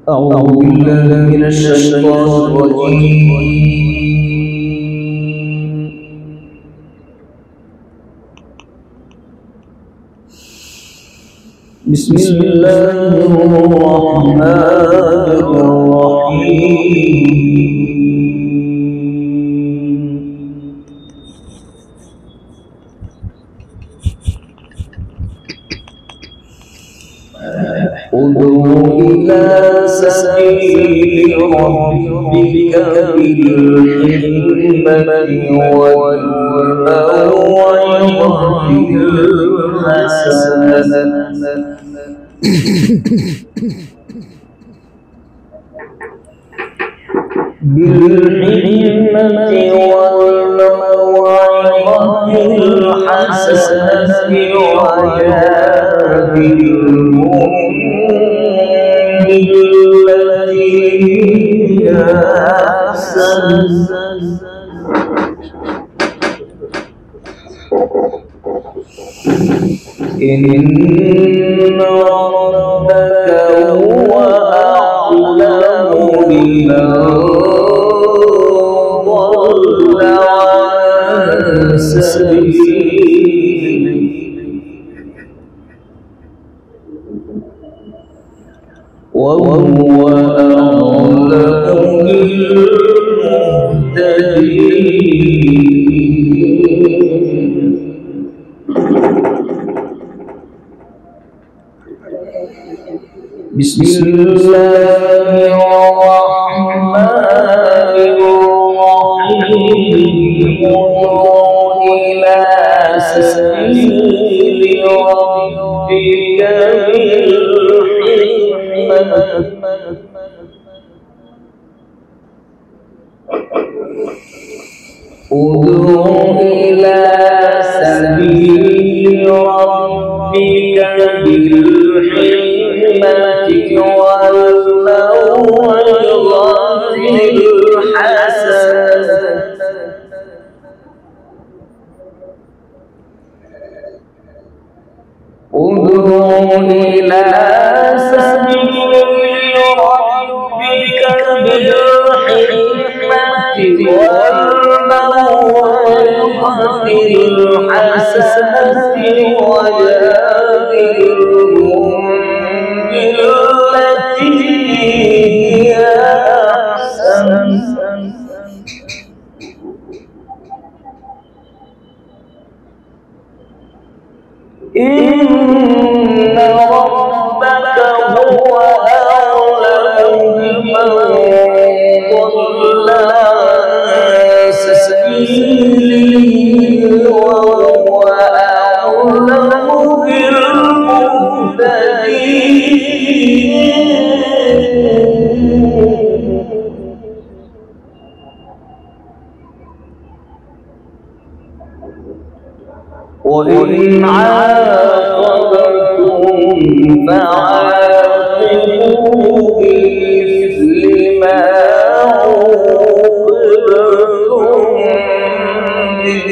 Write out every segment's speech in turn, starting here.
أعوذ بالله من الشيطان الرجيم. بسم الله الرحمن الرحيم. ادع إلى سبيل ربك بالحكمة والموعظة الحسنة وجادلهم بالتي هي أحسن إن ربك هو أعلم بمن ضل عن سبيله وهو أعلم بالمهتدين. بسم الله الرحمن الرحيم. إلى سبيل ربك بالحكمة ادع إلى سبيل ربك بالحكمة والموعظة الحسنة ادع إلى سبيل ربك بالحكمة والموعظة الحسنة وجادلهم بالتي هي أحسن إن ربك هو أعلم بمن ضل عن سبيله وهو أعلم بالمهتدين. وإن عاقبتم فعاقبوا بمثل ما عوقبتم به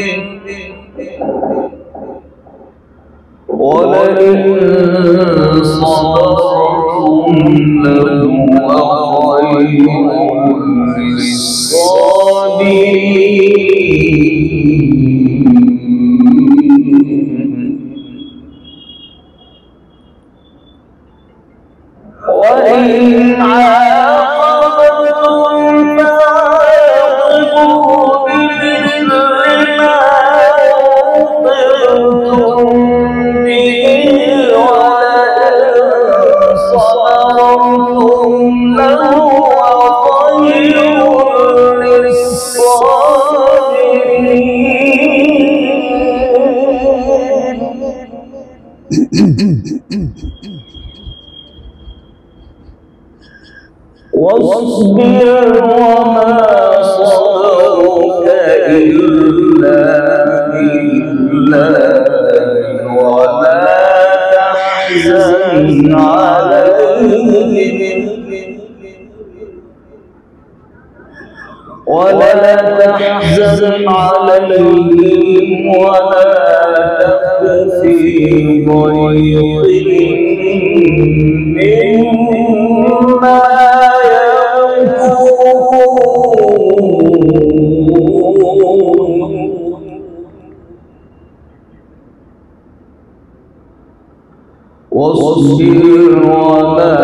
ولئن صبرتم لهو خير للصابرين. وإن عاقبتم فعاقبوا بمثل ما عوقبتم به ولئن صبرتم لهو خير للصابرين. واصبر وما صبرك إلا بالله ولا تحزن عليهم ولا تك في ضيق مما واصبر وما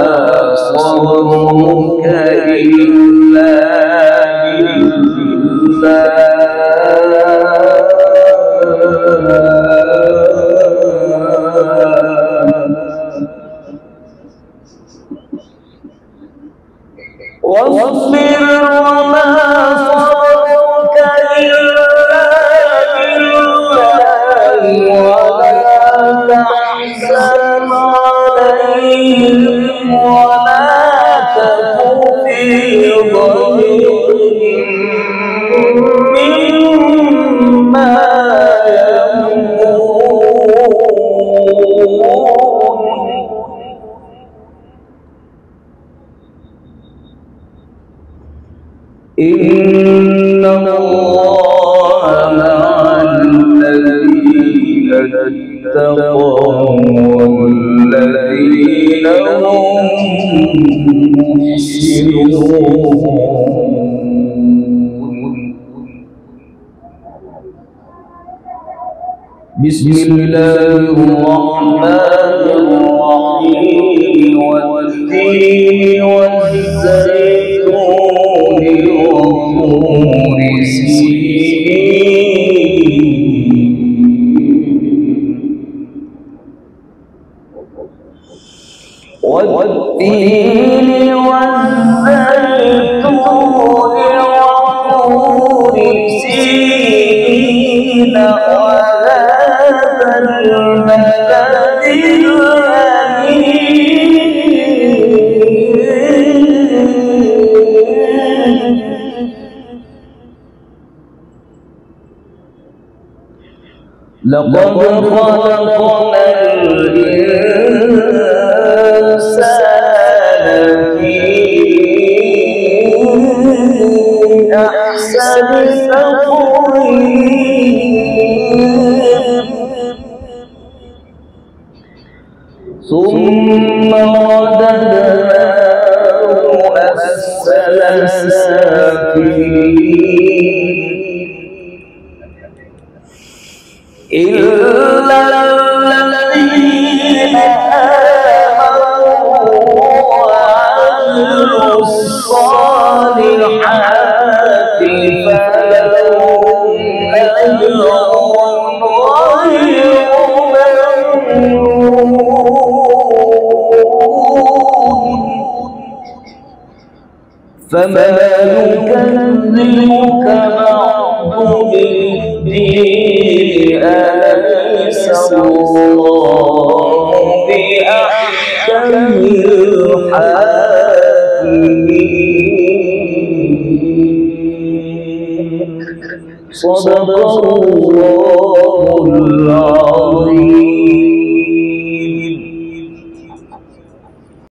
صبرك إلا واصبر وما صبرك إلا بالله ولا تحزن عليهم ولا تك في ضيق مما إن الله مع الذين اتقوا والذين هم محسنون. بسم الله الرحمن الرحيم والتين والزيتون وطور سينين والتين والزيتون وطور سينين وهذا البلد لقد خلقنا الإنسان في أحسن تقويم ثم رددناه أسفل سافلين إلا الذين آمنوا وعملوا الصالحات فلهم أجر غير ممنون. فما يكذبك بعد بالدين أليس الله بأحكم الحاكمين. صدق الله العظيم.